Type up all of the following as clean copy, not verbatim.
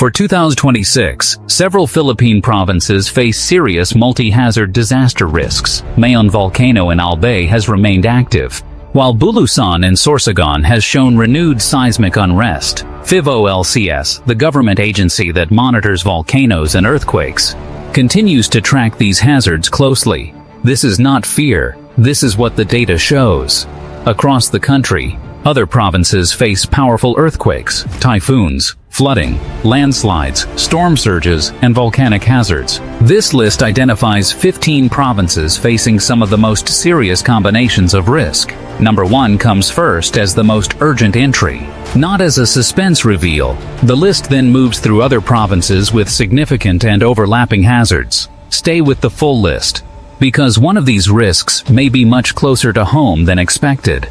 For 2026, several Philippine provinces face serious multi-hazard disaster risks. Mayon volcano in Albay has remained active, while Bulacan and Sorsogon has shown renewed seismic unrest. PHIVOLCS, the government agency that monitors volcanoes and earthquakes, continues to track these hazards closely. This is not fear, this is what the data shows. Across the country, other provinces face powerful earthquakes, typhoons, flooding, landslides, storm surges, and volcanic hazards. This list identifies 15 provinces facing some of the most serious combinations of risk. Number 1 comes first as the most urgent entry. Not as a suspense reveal, the list then moves through other provinces with significant and overlapping hazards. Stay with the full list, because one of these risks may be much closer to home than expected.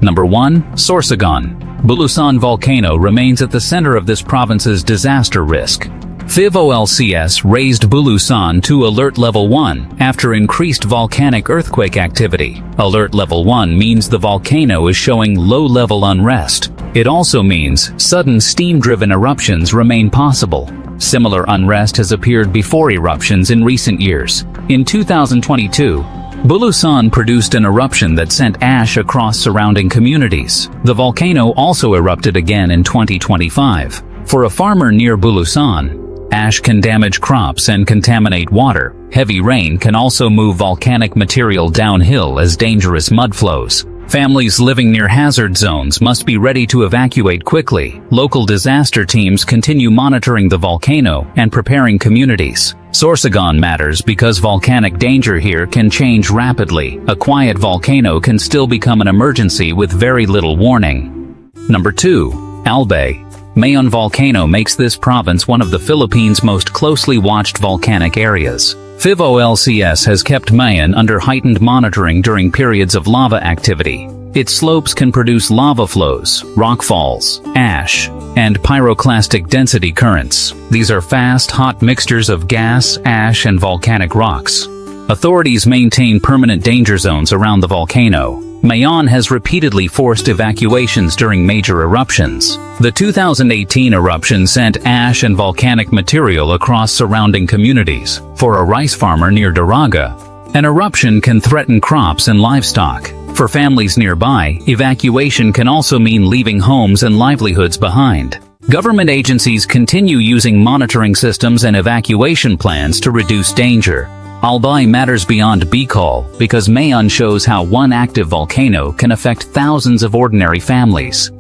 Number 1. Sorsogon. Bulacan volcano remains at the center of this province's disaster risk. PHIVOLCS raised Bulacan to Alert Level 1 after increased volcanic earthquake activity. Alert Level 1 means the volcano is showing low-level unrest. It also means sudden steam-driven eruptions remain possible. Similar unrest has appeared before eruptions in recent years. In 2022, Bulacan produced an eruption that sent ash across surrounding communities. The volcano also erupted again in 2025. For a farmer near Bulacan, ash can damage crops and contaminate water. Heavy rain can also move volcanic material downhill as dangerous mud flows. Families living near hazard zones must be ready to evacuate quickly. Local disaster teams continue monitoring the volcano and preparing communities. Sorsogon matters because volcanic danger here can change rapidly. A quiet volcano can still become an emergency with very little warning. Number 2. Albay. Mayon volcano makes this province one of the Philippines' most closely watched volcanic areas. PHIVOLCS has kept Mayon under heightened monitoring during periods of lava activity. Its slopes can produce lava flows, rockfalls, ash, and pyroclastic density currents. These are fast, hot mixtures of gas, ash, and volcanic rocks. Authorities maintain permanent danger zones around the volcano. Mayon has repeatedly forced evacuations during major eruptions. The 2018 eruption sent ash and volcanic material across surrounding communities. For a rice farmer near Daraga, an eruption can threaten crops and livestock. For families nearby, evacuation can also mean leaving homes and livelihoods behind. Government agencies continue using monitoring systems and evacuation plans to reduce danger. Albay matters beyond Bicol because Mayon shows how one active volcano can affect thousands of ordinary families.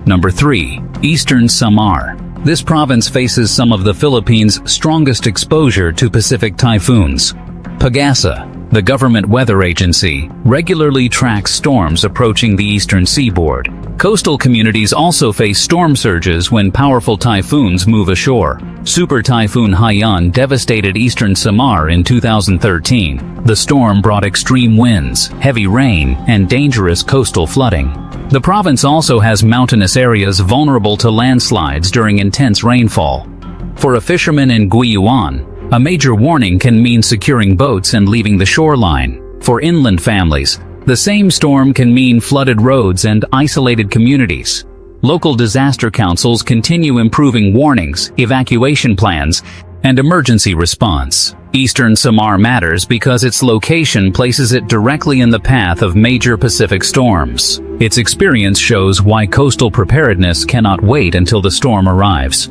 Number 3. Eastern Samar. This province faces some of the Philippines' strongest exposure to Pacific typhoons. PAGASA, the government weather agency, regularly tracks storms approaching the eastern seaboard. Coastal communities also face storm surges when powerful typhoons move ashore. Super Typhoon Haiyan devastated eastern Samar in 2013. The storm brought extreme winds, heavy rain, and dangerous coastal flooding. The province also has mountainous areas vulnerable to landslides during intense rainfall. For a fisherman in Guyuan, a major warning can mean securing boats and leaving the shoreline. For inland families, the same storm can mean flooded roads and isolated communities. Local disaster councils continue improving warnings, evacuation plans, and emergency response. Eastern Samar matters because its location places it directly in the path of major Pacific storms. Its experience shows why coastal preparedness cannot wait until the storm arrives.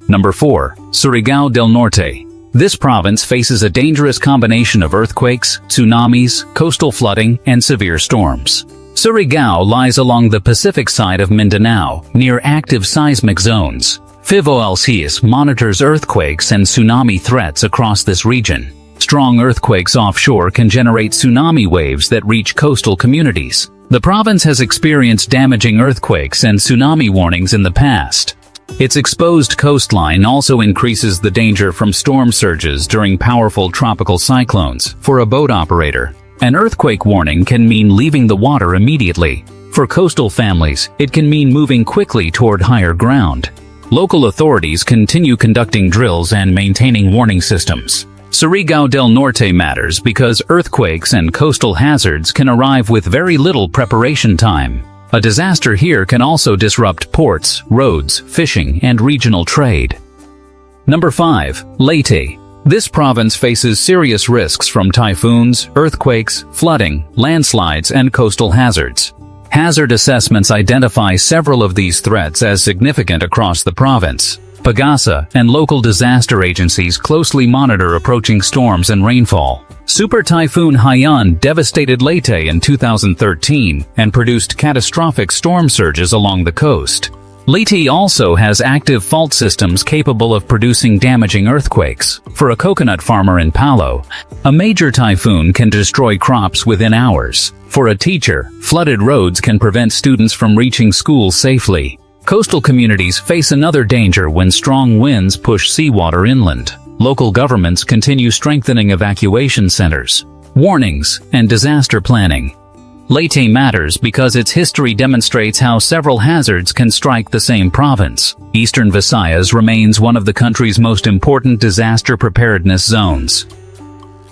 Number 4. Surigao del Norte. This province faces a dangerous combination of earthquakes, tsunamis, coastal flooding, and severe storms. Surigao lies along the Pacific side of Mindanao, near active seismic zones. PHIVOLCS monitors earthquakes and tsunami threats across this region. Strong earthquakes offshore can generate tsunami waves that reach coastal communities. The province has experienced damaging earthquakes and tsunami warnings in the past. Its exposed coastline also increases the danger from storm surges during powerful tropical cyclones. For a boat operator, an earthquake warning can mean leaving the water immediately. For coastal families, it can mean moving quickly toward higher ground. Local authorities continue conducting drills and maintaining warning systems. Surigao del Norte matters because earthquakes and coastal hazards can arrive with very little preparation time. A disaster here can also disrupt ports, roads, fishing, and regional trade. Number 5. Leyte. This province faces serious risks from typhoons, earthquakes, flooding, landslides, and coastal hazards. Hazard assessments identify several of these threats as significant across the province. PAGASA and local disaster agencies closely monitor approaching storms and rainfall. Super Typhoon Haiyan devastated Leyte in 2013 and produced catastrophic storm surges along the coast. Leyte also has active fault systems capable of producing damaging earthquakes. For a coconut farmer in Palo, a major typhoon can destroy crops within hours. For a teacher, flooded roads can prevent students from reaching school safely. Coastal communities face another danger when strong winds push seawater inland. Local governments continue strengthening evacuation centers, warnings, and disaster planning. Leyte matters because its history demonstrates how several hazards can strike the same province. Eastern Visayas remains one of the country's most important disaster preparedness zones.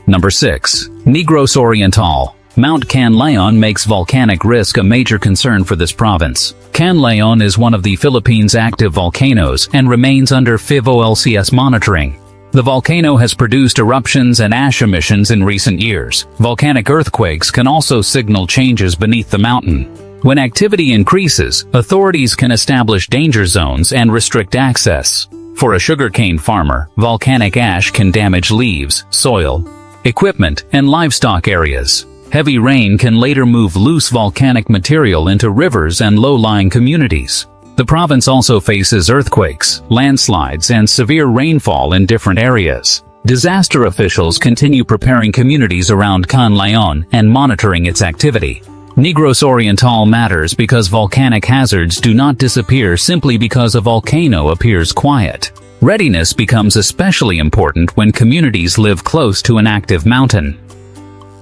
Number 6. Negros Oriental. Mount Canlaon makes volcanic risk a major concern for this province. Canlaon is one of the Philippines' active volcanoes and remains under PHIVOLCS monitoring. The volcano has produced eruptions and ash emissions in recent years. Volcanic earthquakes can also signal changes beneath the mountain. When activity increases, authorities can establish danger zones and restrict access. For a sugarcane farmer, volcanic ash can damage leaves, soil, equipment, and livestock areas. Heavy rain can later move loose volcanic material into rivers and low-lying communities. The province also faces earthquakes, landslides, and severe rainfall in different areas. Disaster officials continue preparing communities around Canlaon and monitoring its activity. Negros Oriental matters because volcanic hazards do not disappear simply because a volcano appears quiet. Readiness becomes especially important when communities live close to an active mountain.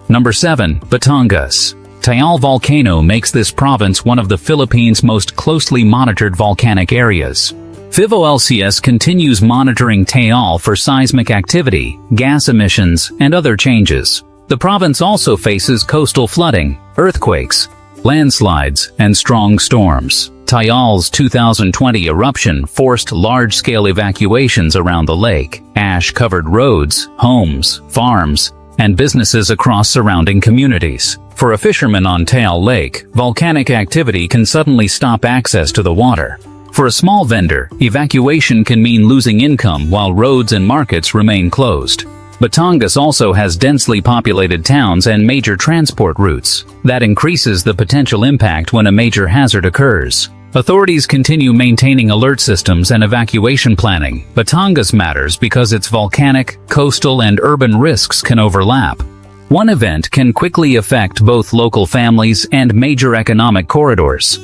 Number 7. Batangas. Tayal Volcano makes this province one of the Philippines' most closely monitored volcanic areas. PHIVOLCS continues monitoring Tayal for seismic activity, gas emissions, and other changes. The province also faces coastal flooding, earthquakes, landslides, and strong storms. Tayal's 2020 eruption forced large-scale evacuations around the lake. Ash covered roads, homes, farms, and businesses across surrounding communities. For a fisherman on Tayal Lake, volcanic activity can suddenly stop access to the water. For a small vendor, evacuation can mean losing income while roads and markets remain closed. Batangas also has densely populated towns and major transport routes. That increases the potential impact when a major hazard occurs. Authorities continue maintaining alert systems and evacuation planning. Batangas matters because its volcanic, coastal, and urban risks can overlap. One event can quickly affect both local families and major economic corridors.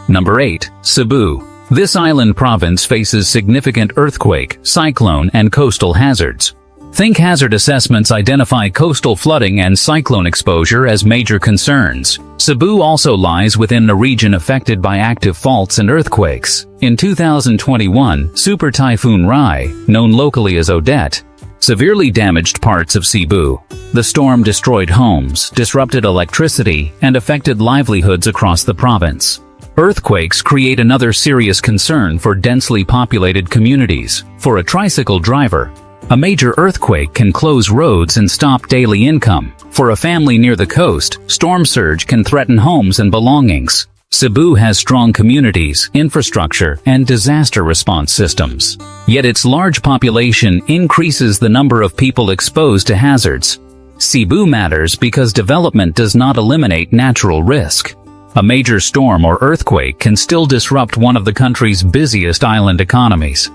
Number 8. Cebu. This island province faces significant earthquake, cyclone, and coastal hazards. Think hazard assessments identify coastal flooding and cyclone exposure as major concerns. Cebu also lies within a region affected by active faults and earthquakes. In 2021, Super Typhoon Rai, known locally as Odette, severely damaged parts of Cebu. The storm destroyed homes, disrupted electricity, and affected livelihoods across the province. Earthquakes create another serious concern for densely populated communities. For a tricycle driver, a major earthquake can close roads and stop daily income. For a family near the coast, storm surge can threaten homes and belongings. Cebu has strong communities, infrastructure, and disaster response systems. Yet its large population increases the number of people exposed to hazards. Cebu matters because development does not eliminate natural risk. A major storm or earthquake can still disrupt one of the country's busiest island economies.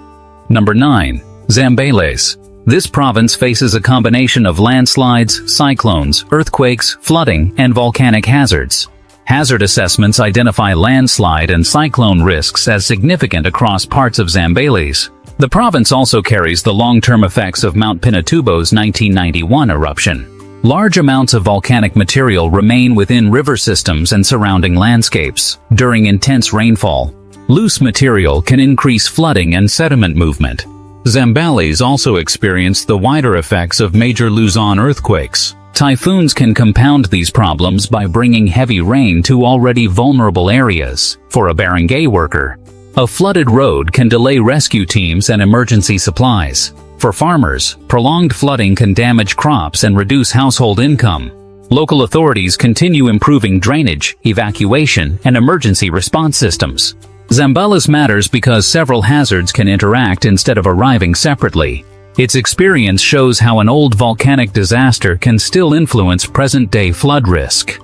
Number 9. Zambales. This province faces a combination of landslides, cyclones, earthquakes, flooding, and volcanic hazards. Hazard assessments identify landslide and cyclone risks as significant across parts of Zambales. The province also carries the long-term effects of Mount Pinatubo's 1991 eruption. Large amounts of volcanic material remain within river systems and surrounding landscapes. During intense rainfall, loose material can increase flooding and sediment movement. Zambales also experienced the wider effects of major Luzon earthquakes. Typhoons can compound these problems by bringing heavy rain to already vulnerable areas. For a barangay worker, A flooded road can delay rescue teams and emergency supplies. For farmers, prolonged flooding can damage crops and reduce household income. Local authorities continue improving drainage, evacuation, and emergency response systems. Zambales matters because several hazards can interact instead of arriving separately. Its experience shows how an old volcanic disaster can still influence present-day flood risk.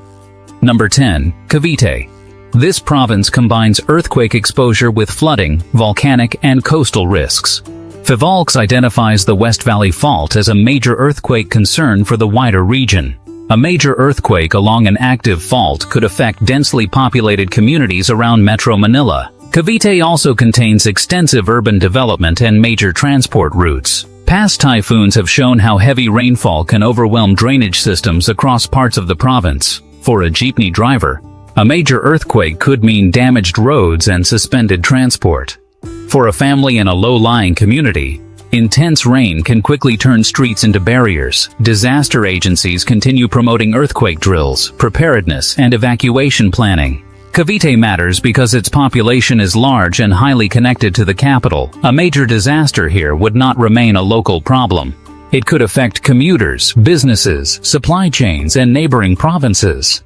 Number 10. Cavite. This province combines earthquake exposure with flooding, volcanic, and coastal risks. PHIVOLCS identifies the West Valley Fault as a major earthquake concern for the wider region. A major earthquake along an active fault could affect densely populated communities around Metro Manila. Cavite also contains extensive urban development and major transport routes. Past typhoons have shown how heavy rainfall can overwhelm drainage systems across parts of the province. For a jeepney driver, a major earthquake could mean damaged roads and suspended transport. For a family in a low-lying community, intense rain can quickly turn streets into barriers. Disaster agencies continue promoting earthquake drills, preparedness, and evacuation planning. Cavite matters because its population is large and highly connected to the capital. A major disaster here would not remain a local problem. It could affect commuters, businesses, supply chains, and neighboring provinces.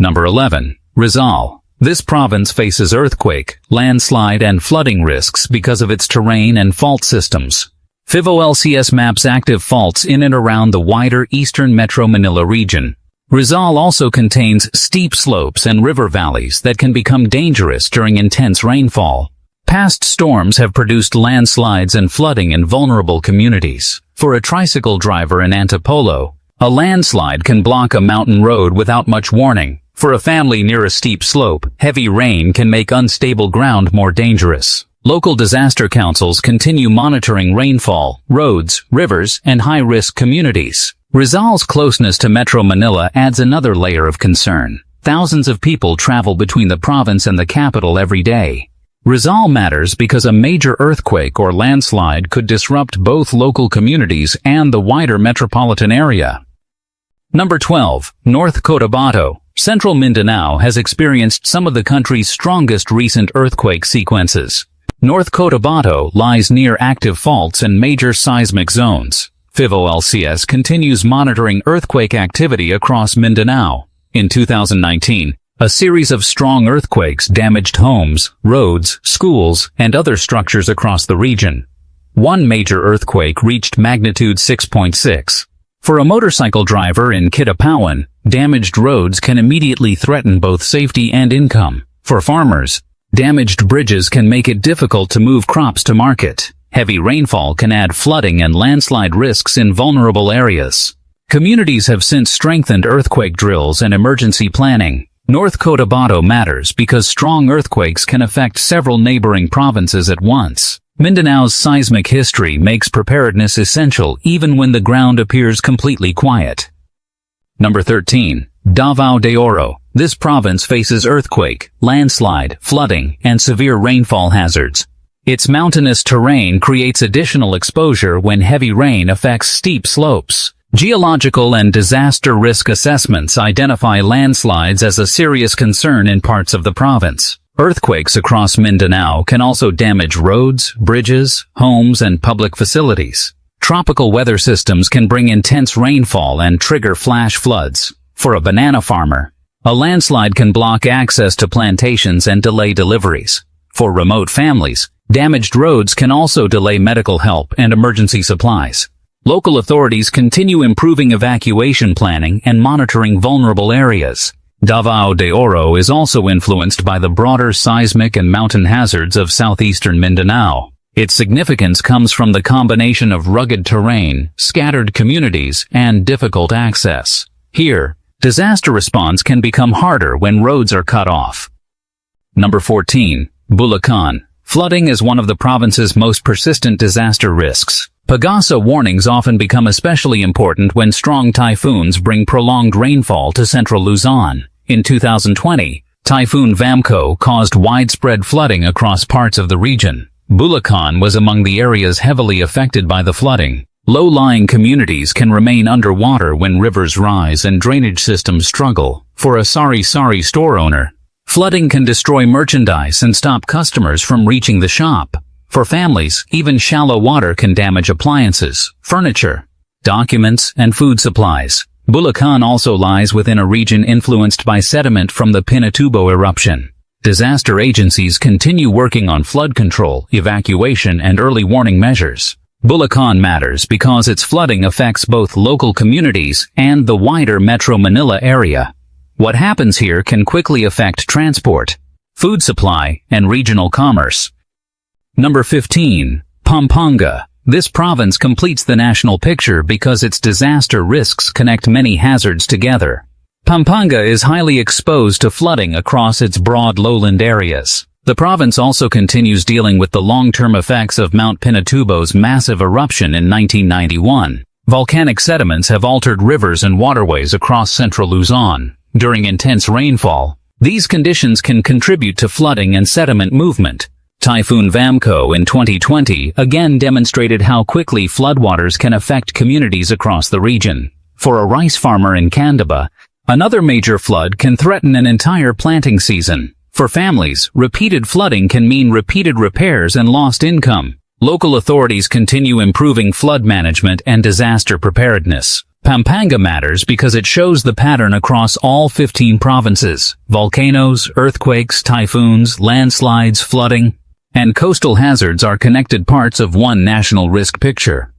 Number 11. Rizal. This province faces earthquake, landslide, and flooding risks because of its terrain and fault systems. PHIVOLCS maps active faults in and around the wider eastern Metro Manila region. Rizal also contains steep slopes and river valleys that can become dangerous during intense rainfall. Past storms have produced landslides and flooding in vulnerable communities. For a tricycle driver in Antipolo, a landslide can block a mountain road without much warning. For a family near a steep slope, heavy rain can make unstable ground more dangerous. Local disaster councils continue monitoring rainfall, roads, rivers, and high-risk communities. Rizal's closeness to Metro Manila adds another layer of concern. Thousands of people travel between the province and the capital every day. Rizal matters because a major earthquake or landslide could disrupt both local communities and the wider metropolitan area. Number 12. North Cotabato. Central Mindanao has experienced some of the country's strongest recent earthquake sequences. North Cotabato lies near active faults and major seismic zones. PHIVOLCS continues monitoring earthquake activity across Mindanao. In 2019, a series of strong earthquakes damaged homes, roads, schools, and other structures across the region. One major earthquake reached magnitude 6.6. For a motorcycle driver in Cotabato, damaged roads can immediately threaten both safety and income. For farmers, damaged bridges can make it difficult to move crops to market. Heavy rainfall can add flooding and landslide risks in vulnerable areas. Communities have since strengthened earthquake drills and emergency planning. North Cotabato matters because strong earthquakes can affect several neighboring provinces at once. Mindanao's seismic history makes preparedness essential even when the ground appears completely quiet. Number 13. Davao de Oro. This province faces earthquake, landslide, flooding, and severe rainfall hazards. Its mountainous terrain creates additional exposure when heavy rain affects steep slopes. Geological and disaster risk assessments identify landslides as a serious concern in parts of the province. Earthquakes across Mindanao can also damage roads, bridges, homes, and public facilities. Tropical weather systems can bring intense rainfall and trigger flash floods. For a banana farmer, a landslide can block access to plantations and delay deliveries. For remote families, damaged roads can also delay medical help and emergency supplies. Local authorities continue improving evacuation planning and monitoring vulnerable areas. Davao de Oro is also influenced by the broader seismic and mountain hazards of southeastern Mindanao. Its significance comes from the combination of rugged terrain, scattered communities, and difficult access. Here, disaster response can become harder when roads are cut off. Number 14. Bulacan. Flooding is one of the province's most persistent disaster risks. PAGASA warnings often become especially important when strong typhoons bring prolonged rainfall to central Luzon. In 2020, Typhoon Vamco caused widespread flooding across parts of the region. Bulacan was among the areas heavily affected by the flooding. Low-lying communities can remain underwater when rivers rise and drainage systems struggle. For a sari-sari store owner, Flooding can destroy merchandise and stop customers from reaching the shop. For families, even shallow water can damage appliances, furniture, documents, and food supplies. Bulacan also lies within a region influenced by sediment from the Pinatubo eruption. Disaster agencies continue working on flood control, evacuation, and early warning measures. Bulacan matters because its flooding affects both local communities and the wider Metro Manila area. What happens here can quickly affect transport, food supply, and regional commerce. Number 15. Pampanga. This province completes the national picture because its disaster risks connect many hazards together. Pampanga is highly exposed to flooding across its broad lowland areas. The province also continues dealing with the long-term effects of Mount Pinatubo's massive eruption in 1991. Volcanic sediments have altered rivers and waterways across central Luzon. During intense rainfall, these conditions can contribute to flooding and sediment movement. Typhoon Vamco in 2020 again demonstrated how quickly floodwaters can affect communities across the region. For a rice farmer in Candaba, another major flood can threaten an entire planting season. For families, repeated flooding can mean repeated repairs and lost income. Local authorities continue improving flood management and disaster preparedness. Pampanga matters because it shows the pattern across all 15 provinces. Volcanoes, earthquakes, typhoons, landslides, flooding, and coastal hazards are connected parts of one national risk picture.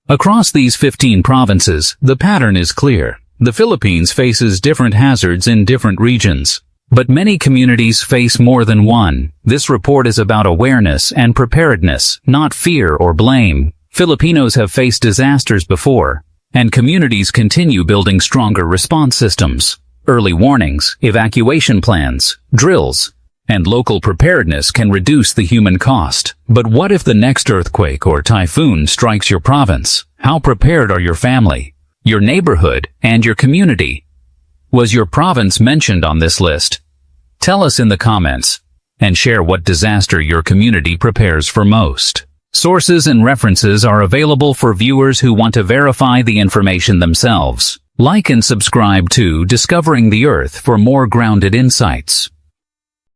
Across these 15 provinces, the pattern is clear. The Philippines faces different hazards in different regions, but many communities face more than one. This report is about awareness and preparedness, not fear or blame. Filipinos have faced disasters before, and communities continue building stronger response systems. Early warnings, evacuation plans, drills, and local preparedness can reduce the human cost. But what if the next earthquake or typhoon strikes your province? How prepared are your family, your neighborhood, and your community? Was your province mentioned on this list? Tell us in the comments, and share what disaster your community prepares for most. Sources and references are available for viewers who want to verify the information themselves. Like and subscribe to Discovering the Earth for more grounded insights.